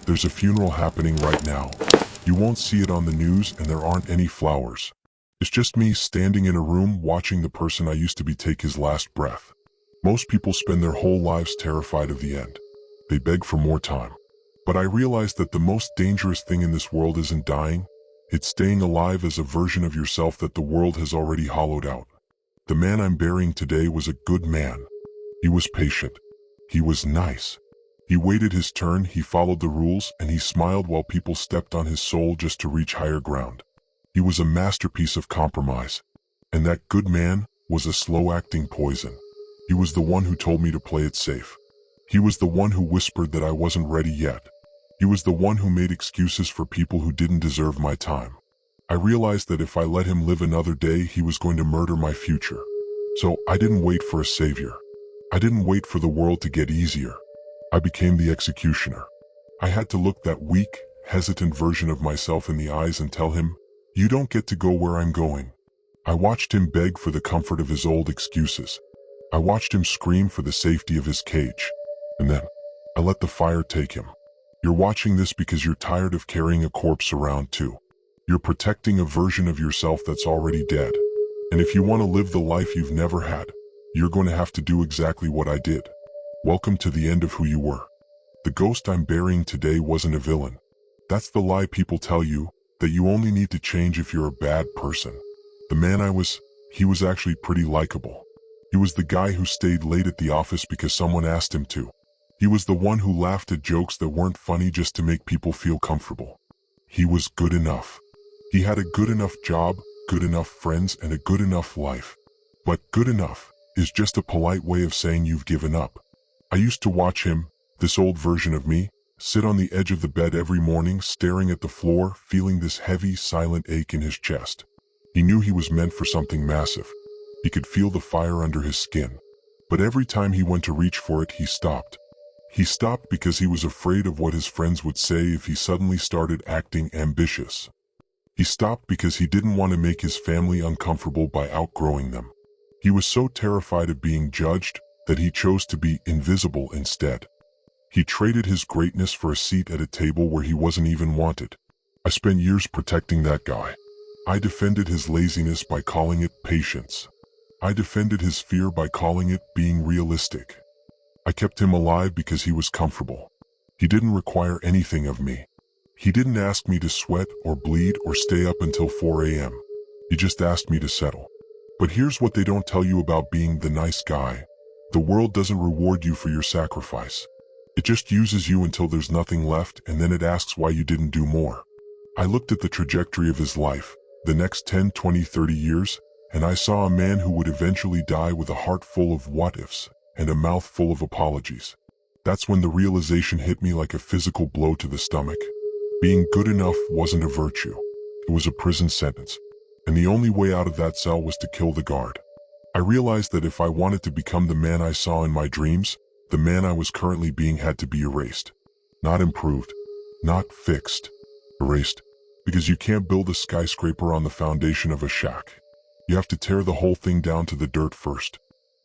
There's a funeral happening right now. You won't see it on the news and there aren't any flowers. It's just me standing in a room watching the person I used to be take his last breath. Most people spend their whole lives terrified of the end. They beg for more time. But I realized that the most dangerous thing in this world isn't dying. It's staying alive as a version of yourself that the world has already hollowed out. The man I'm burying today was a good man. He was patient. He was nice. He waited his turn, he followed the rules, and he smiled while people stepped on his soul just to reach higher ground. He was a masterpiece of compromise. And that good man was a slow-acting poison. He was the one who told me to play it safe. He was the one who whispered that I wasn't ready yet. He was the one who made excuses for people who didn't deserve my time. I realized that if I let him live another day, he was going to murder my future. So I didn't wait for a savior. I didn't wait for the world to get easier. I became the executioner. I had to look that weak, hesitant version of myself in the eyes and tell him, "You don't get to go where I'm going." I watched him beg for the comfort of his old excuses. I watched him scream for the safety of his cage. And then, I let the fire take him. You're watching this because you're tired of carrying a corpse around too. You're protecting a version of yourself that's already dead. And if you want to live the life you've never had, you're going to have to do exactly what I did. Welcome to the end of who you were. The ghost I'm burying today wasn't a villain. That's the lie people tell you, that you only need to change if you're a bad person. The man he was actually pretty likable. He was the guy who stayed late at the office because someone asked him to. He was the one who laughed at jokes that weren't funny just to make people feel comfortable. He was good enough. He had a good enough job, good enough friends, and a good enough life. But good enough is just a polite way of saying you've given up. I used to watch him, this old version of me, sit on the edge of the bed every morning, staring at the floor, feeling this heavy, silent ache in his chest. He knew he was meant for something massive. He could feel the fire under his skin. But every time he went to reach for it, he stopped. He stopped because he was afraid of what his friends would say if he suddenly started acting ambitious. He stopped because he didn't want to make his family uncomfortable by outgrowing them. He was so terrified of being judged that he chose to be invisible instead. He traded his greatness for a seat at a table where he wasn't even wanted. I spent years protecting that guy. I defended his laziness by calling it patience. I defended his fear by calling it being realistic. I kept him alive because he was comfortable. He didn't require anything of me. He didn't ask me to sweat or bleed or stay up until 4 a.m. He just asked me to settle. But here's what they don't tell you about being the nice guy. The world doesn't reward you for your sacrifice. It just uses you until there's nothing left, and then it asks why you didn't do more. I looked at the trajectory of his life, the next 10, 20, 30 years, and I saw a man who would eventually die with a heart full of what-ifs and a mouth full of apologies. That's when the realization hit me like a physical blow to the stomach. Being good enough wasn't a virtue. It was a prison sentence. And the only way out of that cell was to kill the guard. I realized that if I wanted to become the man I saw in my dreams, the man I was currently being had to be erased. Not improved. Not fixed. Erased. Because you can't build a skyscraper on the foundation of a shack. You have to tear the whole thing down to the dirt first.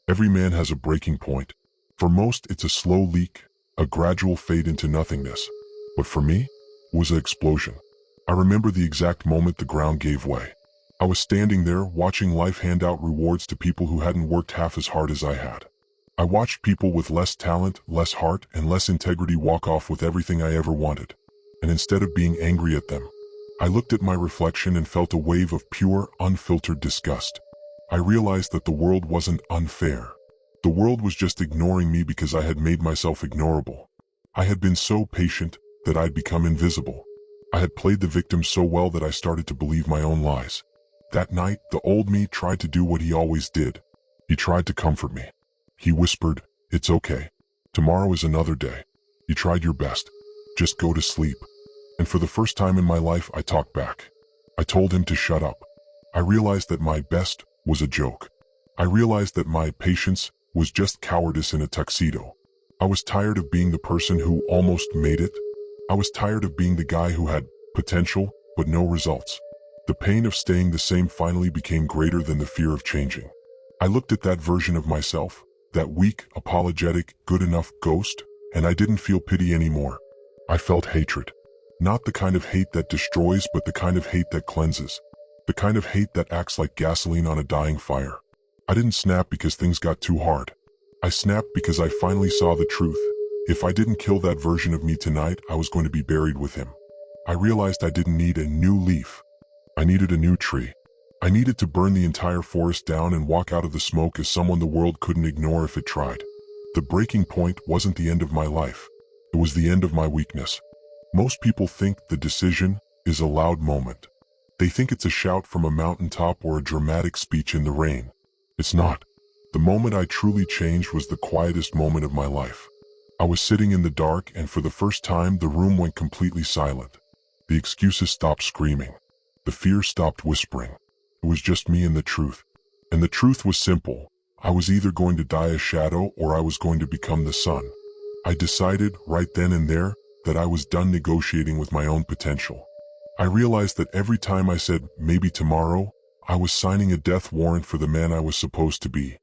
Every man has a breaking point. For most, it's a slow leak, a gradual fade into nothingness. But for me, it was an explosion. I remember the exact moment the ground gave way. I was standing there watching life hand out rewards to people who hadn't worked half as hard as I had. I watched people with less talent, less heart, and less integrity walk off with everything I ever wanted. And instead of being angry at them, I looked at my reflection and felt a wave of pure, unfiltered disgust. I realized that the world wasn't unfair. The world was just ignoring me because I had made myself ignorable. I had been so patient that I'd become invisible. I had played the victim so well that I started to believe my own lies. That night, the old me tried to do what he always did. He tried to comfort me. He whispered, "It's okay. Tomorrow is another day. You tried your best. Just go to sleep." And for the first time in my life, I talked back. I told him to shut up. I realized that my best was a joke. I realized that my patience was just cowardice in a tuxedo. I was tired of being the person who almost made it. I was tired of being the guy who had potential, but no results. The pain of staying the same finally became greater than the fear of changing. I looked at that version of myself, that weak, apologetic, good enough ghost, and I didn't feel pity anymore. I felt hatred. Not the kind of hate that destroys, but the kind of hate that cleanses. The kind of hate that acts like gasoline on a dying fire. I didn't snap because things got too hard. I snapped because I finally saw the truth. If I didn't kill that version of me tonight, I was going to be buried with him. I realized I didn't need a new leaf. I needed a new tree. I needed to burn the entire forest down and walk out of the smoke as someone the world couldn't ignore if it tried. The breaking point wasn't the end of my life. It was the end of my weakness. Most people think the decision is a loud moment. They think it's a shout from a mountaintop or a dramatic speech in the rain. It's not. The moment I truly changed was the quietest moment of my life. I was sitting in the dark, and for the first time the room went completely silent. The excuses stopped screaming. The fear stopped whispering. It was just me and the truth. And the truth was simple. I was either going to die a shadow or I was going to become the sun. I decided, right then and there, that I was done negotiating with my own potential. I realized that every time I said, maybe tomorrow, I was signing a death warrant for the man I was supposed to be.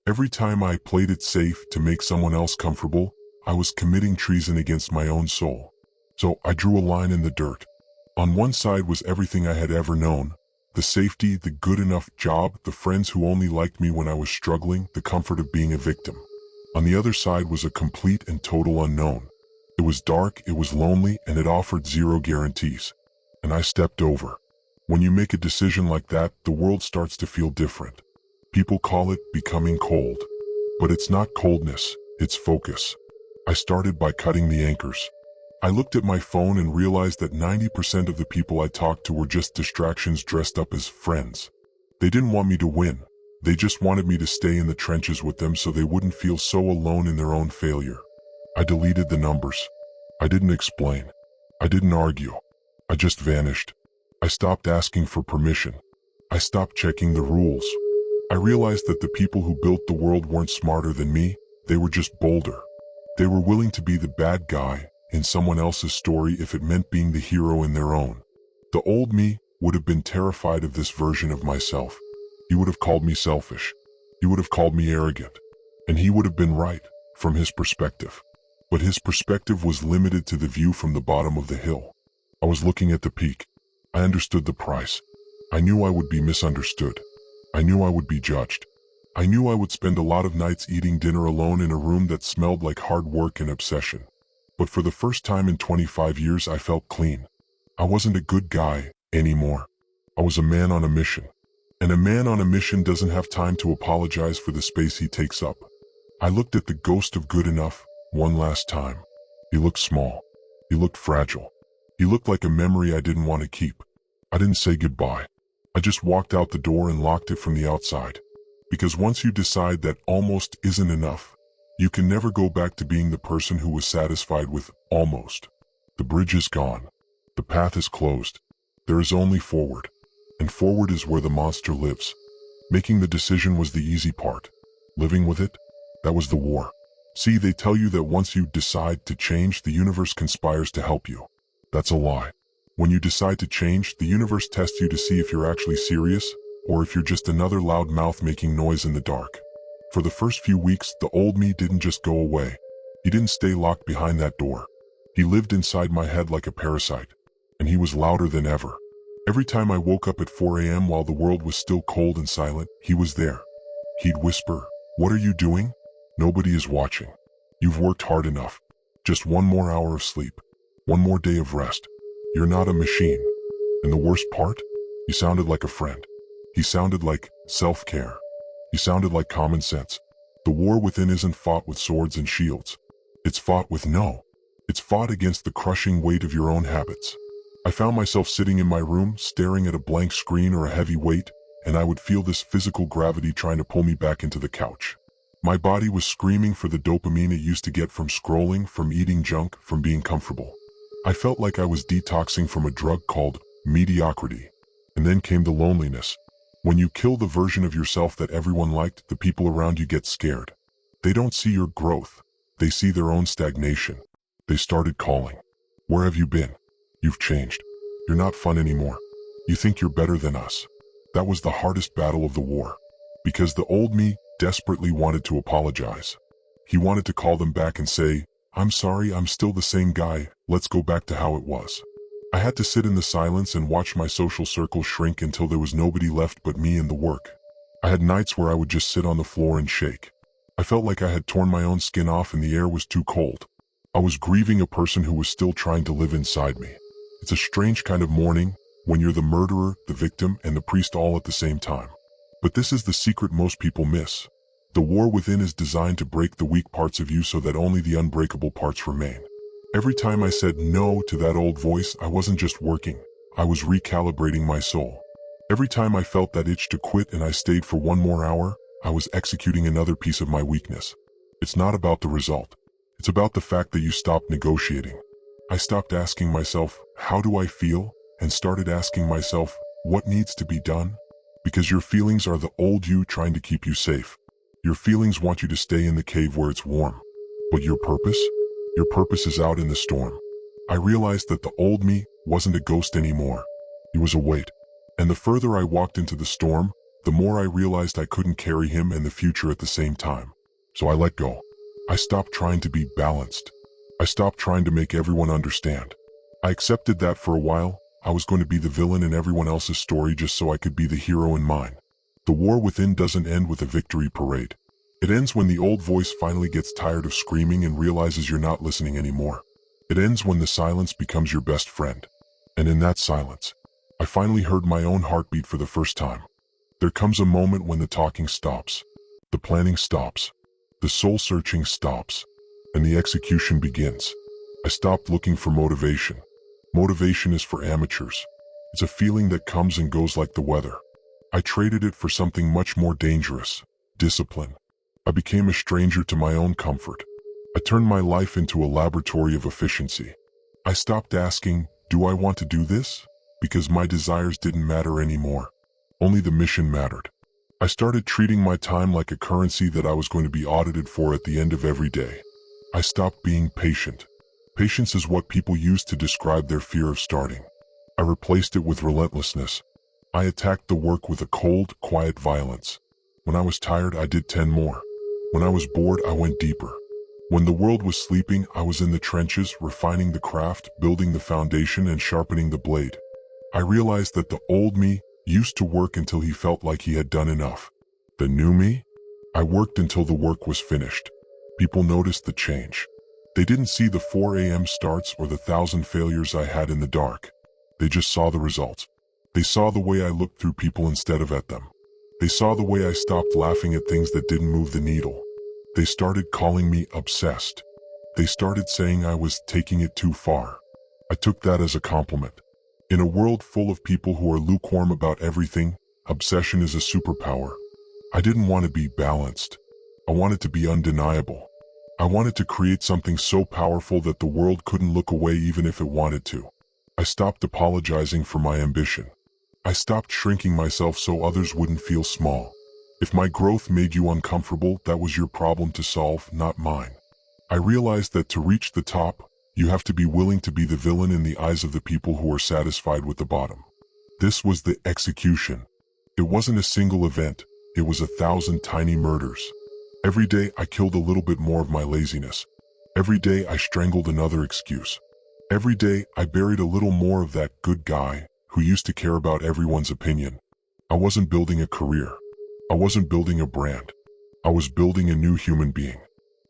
Every time I played it safe to make someone else comfortable, I was committing treason against my own soul. So I drew a line in the dirt. On one side was everything I had ever known. The safety, the good enough job, the friends who only liked me when I was struggling, the comfort of being a victim. On the other side was a complete and total unknown. It was dark, it was lonely, and it offered zero guarantees. And I stepped over. When you make a decision like that, the world starts to feel different. People call it becoming cold. But it's not coldness, it's focus. I started by cutting the anchors. I looked at my phone and realized that 90% of the people I talked to were just distractions dressed up as friends. They didn't want me to win. They just wanted me to stay in the trenches with them so they wouldn't feel so alone in their own failure. I deleted the numbers. I didn't explain. I didn't argue. I just vanished. I stopped asking for permission. I stopped checking the rules. I realized that the people who built the world weren't smarter than me, they were just bolder. They were willing to be the bad guy in someone else's story if it meant being the hero in their own. The old me would have been terrified of this version of myself. He would have called me selfish. He would have called me arrogant. And he would have been right, from his perspective. But his perspective was limited to the view from the bottom of the hill. I was looking at the peak. I understood the price. I knew I would be misunderstood. I knew I would be judged. I knew I would spend a lot of nights eating dinner alone in a room that smelled like hard work and obsession. But for the first time in 25 years, I felt clean. I wasn't a good guy anymore. I was a man on a mission. And a man on a mission doesn't have time to apologize for the space he takes up. I looked at the ghost of good enough one last time. He looked small. He looked fragile. He looked like a memory I didn't want to keep. I didn't say goodbye. I just walked out the door and locked it from the outside. Because once you decide that almost isn't enough, you can never go back to being the person who was satisfied with almost. The bridge is gone. The path is closed. There is only forward. And forward is where the monster lives. Making the decision was the easy part. Living with it, that was the war. See, they tell you that once you decide to change, the universe conspires to help you. That's a lie. When you decide to change, the universe tests you to see if you're actually serious, or if you're just another loud mouth making noise in the dark. For the first few weeks, the old me didn't just go away. He didn't stay locked behind that door. He lived inside my head like a parasite. And he was louder than ever. Every time I woke up at 4 a.m. while the world was still cold and silent, he was there. He'd whisper, "What are you doing? Nobody is watching. You've worked hard enough. Just one more hour of sleep. One more day of rest. You're not a machine." And the worst part? He sounded like a friend. He sounded like self-care. He sounded like common sense. The war within isn't fought with swords and shields. It's fought with no. It's fought against the crushing weight of your own habits. I found myself sitting in my room, staring at a blank screen or a heavy weight, and I would feel this physical gravity trying to pull me back into the couch. My body was screaming for the dopamine it used to get from scrolling, from eating junk, from being comfortable. I felt like I was detoxing from a drug called mediocrity. And then came the loneliness. When you kill the version of yourself that everyone liked, the people around you get scared. They don't see your growth. They see their own stagnation. They started calling. "Where have you been? You've changed. You're not fun anymore. You think you're better than us." That was the hardest battle of the war. Because the old me desperately wanted to apologize. He wanted to call them back and say, I'm sorry, I'm still the same guy, let's go back to how it was. I had to sit in the silence and watch my social circle shrink until there was nobody left but me and the work. I had nights where I would just sit on the floor and shake. I felt like I had torn my own skin off and the air was too cold. I was grieving a person who was still trying to live inside me. It's a strange kind of mourning, when you're the murderer, the victim, and the priest all at the same time. But this is the secret most people miss. The war within is designed to break the weak parts of you so that only the unbreakable parts remain. Every time I said no to that old voice, I wasn't just working, I was recalibrating my soul. Every time I felt that itch to quit and I stayed for one more hour, I was executing another piece of my weakness. It's not about the result. It's about the fact that you stopped negotiating. I stopped asking myself, how do I feel? And started asking myself, what needs to be done? Because your feelings are the old you trying to keep you safe. Your feelings want you to stay in the cave where it's warm. But your purpose? Your purpose is out in the storm. I realized that the old me wasn't a ghost anymore. He was a weight. And the further I walked into the storm, the more I realized I couldn't carry him and the future at the same time. So I let go. I stopped trying to be balanced. I stopped trying to make everyone understand. I accepted that for a while, I was going to be the villain in everyone else's story just so I could be the hero in mine. The war within doesn't end with a victory parade. It ends when the old voice finally gets tired of screaming and realizes you're not listening anymore. It ends when the silence becomes your best friend. And in that silence, I finally heard my own heartbeat for the first time. There comes a moment when the talking stops, the planning stops, the soul-searching stops, and the execution begins. I stopped looking for motivation. Motivation is for amateurs. It's a feeling that comes and goes like the weather. I traded it for something much more dangerous, discipline. I became a stranger to my own comfort. I turned my life into a laboratory of efficiency. I stopped asking, do I want to do this? Because my desires didn't matter anymore. Only the mission mattered. I started treating my time like a currency that I was going to be audited for at the end of every day. I stopped being patient. Patience is what people use to describe their fear of starting. I replaced it with relentlessness. I attacked the work with a cold, quiet violence. When I was tired, I did 10 more. When I was bored, I went deeper. When the world was sleeping, I was in the trenches, refining the craft, building the foundation, and sharpening the blade. I realized that the old me used to work until he felt like he had done enough. The new me? I worked until the work was finished. People noticed the change. They didn't see the 4 a.m. starts or the 1,000 failures I had in the dark. They just saw the results. They saw the way I looked through people instead of at them. They saw the way I stopped laughing at things that didn't move the needle. They started calling me obsessed. They started saying I was taking it too far. I took that as a compliment. In a world full of people who are lukewarm about everything, obsession is a superpower. I didn't want to be balanced. I wanted to be undeniable. I wanted to create something so powerful that the world couldn't look away even if it wanted to. I stopped apologizing for my ambition. I stopped shrinking myself so others wouldn't feel small. If my growth made you uncomfortable, that was your problem to solve, not mine. I realized that to reach the top, you have to be willing to be the villain in the eyes of the people who are satisfied with the bottom. This was the execution. It wasn't a single event, it was 1,000 tiny murders. Every day I killed a little bit more of my laziness. Every day I strangled another excuse. Every day I buried a little more of that good guy who used to care about everyone's opinion. I wasn't building a career. I wasn't building a brand. I was building a new human being.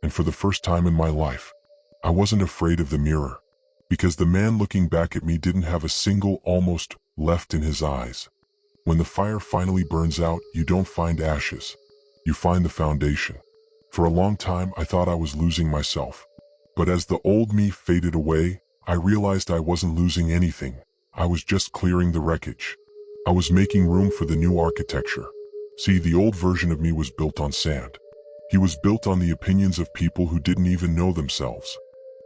And for the first time in my life, I wasn't afraid of the mirror. Because the man looking back at me didn't have a single almost left in his eyes. When the fire finally burns out, you don't find ashes. You find the foundation. For a long time, I thought I was losing myself. But as the old me faded away, I realized I wasn't losing anything. I was just clearing the wreckage. I was making room for the new architecture. See, the old version of me was built on sand. He was built on the opinions of people who didn't even know themselves.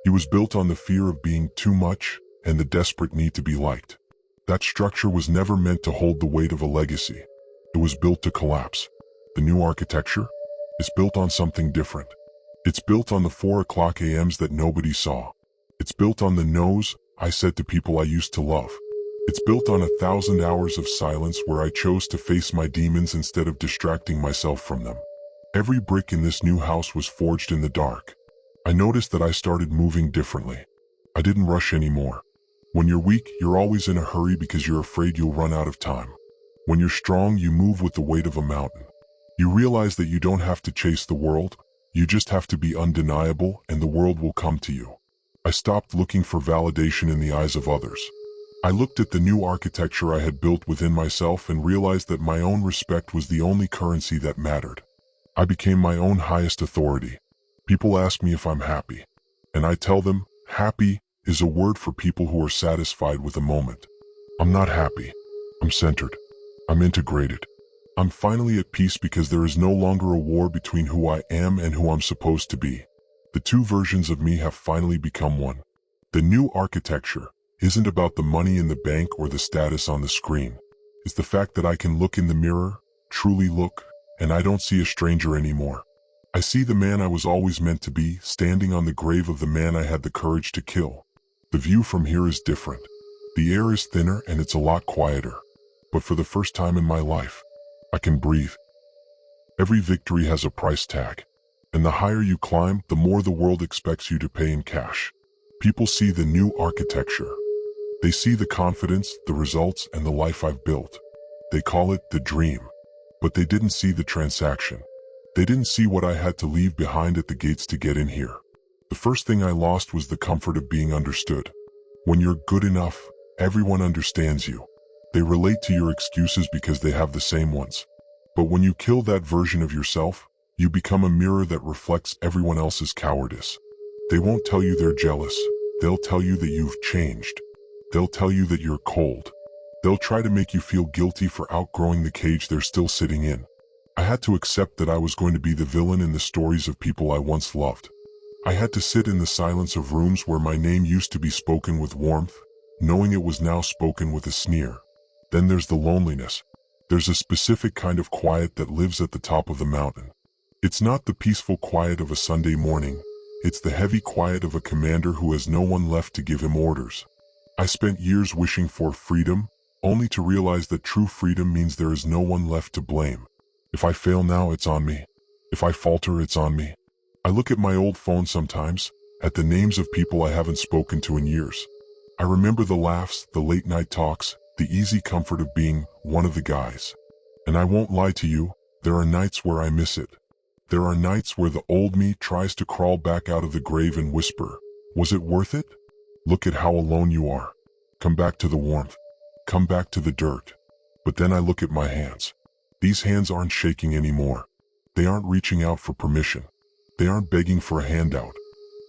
He was built on the fear of being too much and the desperate need to be liked. That structure was never meant to hold the weight of a legacy. It was built to collapse. The new architecture is built on something different. It's built on the 4 o'clock a.m.s that nobody saw. It's built on the no's I said to people I used to love. It's built on 1,000 hours of silence where I chose to face my demons instead of distracting myself from them. Every brick in this new house was forged in the dark. I noticed that I started moving differently. I didn't rush anymore. When you're weak, you're always in a hurry because you're afraid you'll run out of time. When you're strong, you move with the weight of a mountain. You realize that you don't have to chase the world, you just have to be undeniable and the world will come to you. I stopped looking for validation in the eyes of others. I looked at the new architecture I had built within myself and realized that my own respect was the only currency that mattered. I became my own highest authority. People ask me if I'm happy, and I tell them, happy is a word for people who are satisfied with a moment. I'm not happy. I'm centered. I'm integrated. I'm finally at peace because there is no longer a war between who I am and who I'm supposed to be. The two versions of me have finally become one. The new architecture isn't about the money in the bank or the status on the screen. It's the fact that I can look in the mirror, truly look, and I don't see a stranger anymore. I see the man I was always meant to be, standing on the grave of the man I had the courage to kill. The view from here is different. The air is thinner and it's a lot quieter. But for the first time in my life, I can breathe. Every victory has a price tag. And the higher you climb, the more the world expects you to pay in cash. People see the new architecture. They see the confidence, the results, and the life I've built. They call it the dream. But they didn't see the transaction. They didn't see what I had to leave behind at the gates to get in here. The first thing I lost was the comfort of being understood. When you're good enough, everyone understands you. They relate to your excuses because they have the same ones. But when you kill that version of yourself, you become a mirror that reflects everyone else's cowardice. They won't tell you they're jealous. They'll tell you that you've changed. They'll tell you that you're cold. They'll try to make you feel guilty for outgrowing the cage they're still sitting in. I had to accept that I was going to be the villain in the stories of people I once loved. I had to sit in the silence of rooms where my name used to be spoken with warmth, knowing it was now spoken with a sneer. Then there's the loneliness. There's a specific kind of quiet that lives at the top of the mountain. It's not the peaceful quiet of a Sunday morning. It's the heavy quiet of a commander who has no one left to give him orders. I spent years wishing for freedom, only to realize that true freedom means there is no one left to blame. If I fail now, it's on me. If I falter, it's on me. I look at my old phone sometimes, at the names of people I haven't spoken to in years. I remember the laughs, the late night talks, the easy comfort of being one of the guys. And I won't lie to you, there are nights where I miss it. There are nights where the old me tries to crawl back out of the grave and whisper, was it worth it? Look at how alone you are. Come back to the warmth. Come back to the dirt. But then I look at my hands. These hands aren't shaking anymore. They aren't reaching out for permission. They aren't begging for a handout.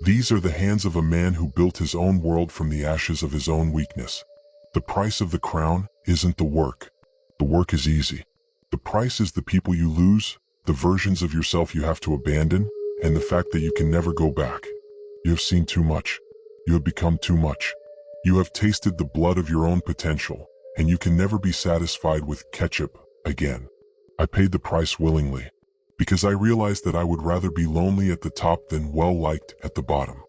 These are the hands of a man who built his own world from the ashes of his own weakness. The price of the crown isn't the work. The work is easy. The price is the people you lose, the versions of yourself you have to abandon, and the fact that you can never go back. You have seen too much. You have become too much. You have tasted the blood of your own potential, and you can never be satisfied with ketchup again. I paid the price willingly, because I realized that I would rather be lonely at the top than well-liked at the bottom.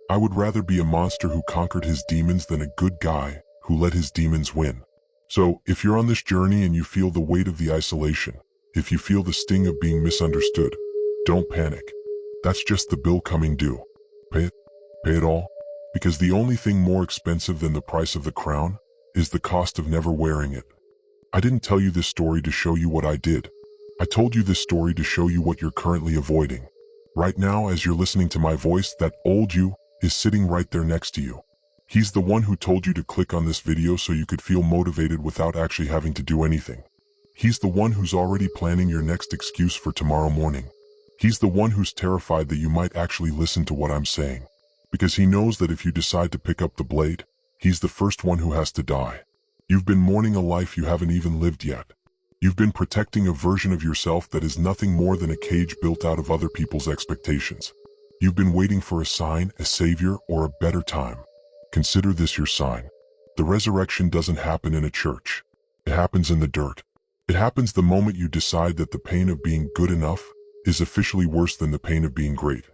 I would rather be a monster who conquered his demons than a good guy who let his demons win. So, if you're on this journey and you feel the weight of the isolation, if you feel the sting of being misunderstood, don't panic. That's just the bill coming due. Pay it. Pay it all. Because the only thing more expensive than the price of the crown is the cost of never wearing it. I didn't tell you this story to show you what I did. I told you this story to show you what you're currently avoiding. Right now, as you're listening to my voice, that old you is sitting right there next to you. He's the one who told you to click on this video so you could feel motivated without actually having to do anything. He's the one who's already planning your next excuse for tomorrow morning. He's the one who's terrified that you might actually listen to what I'm saying. Because he knows that if you decide to pick up the blade, he's the first one who has to die. You've been mourning a life you haven't even lived yet. You've been protecting a version of yourself that is nothing more than a cage built out of other people's expectations. You've been waiting for a sign, a savior, or a better time. Consider this your sign. The resurrection doesn't happen in a church. It happens in the dirt. It happens the moment you decide that the pain of being good enough is officially worse than the pain of being great.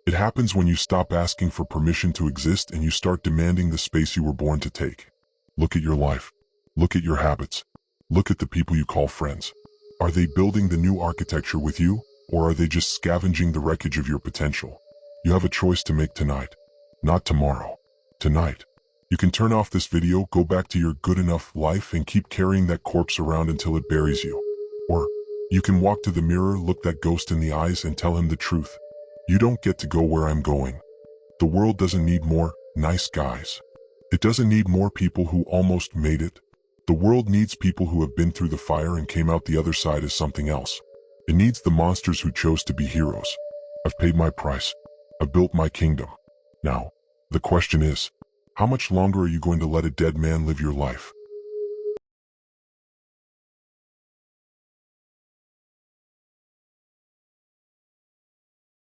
It happens when you stop asking for permission to exist and you start demanding the space you were born to take. Look at your life. Look at your habits. Look at the people you call friends. Are they building the new architecture with you, or are they just scavenging the wreckage of your potential? You have a choice to make tonight, not tomorrow. Tonight. You can turn off this video, go back to your good enough life, and keep carrying that corpse around until it buries you. Or you can walk to the mirror, look that ghost in the eyes, and tell him the truth. You don't get to go where I'm going. The world doesn't need more nice guys. It doesn't need more people who almost made it. The world needs people who have been through the fire and came out the other side as something else. It needs the monsters who chose to be heroes. I've paid my price. I've built my kingdom. Now, the question is, how much longer are you going to let a dead man live your life?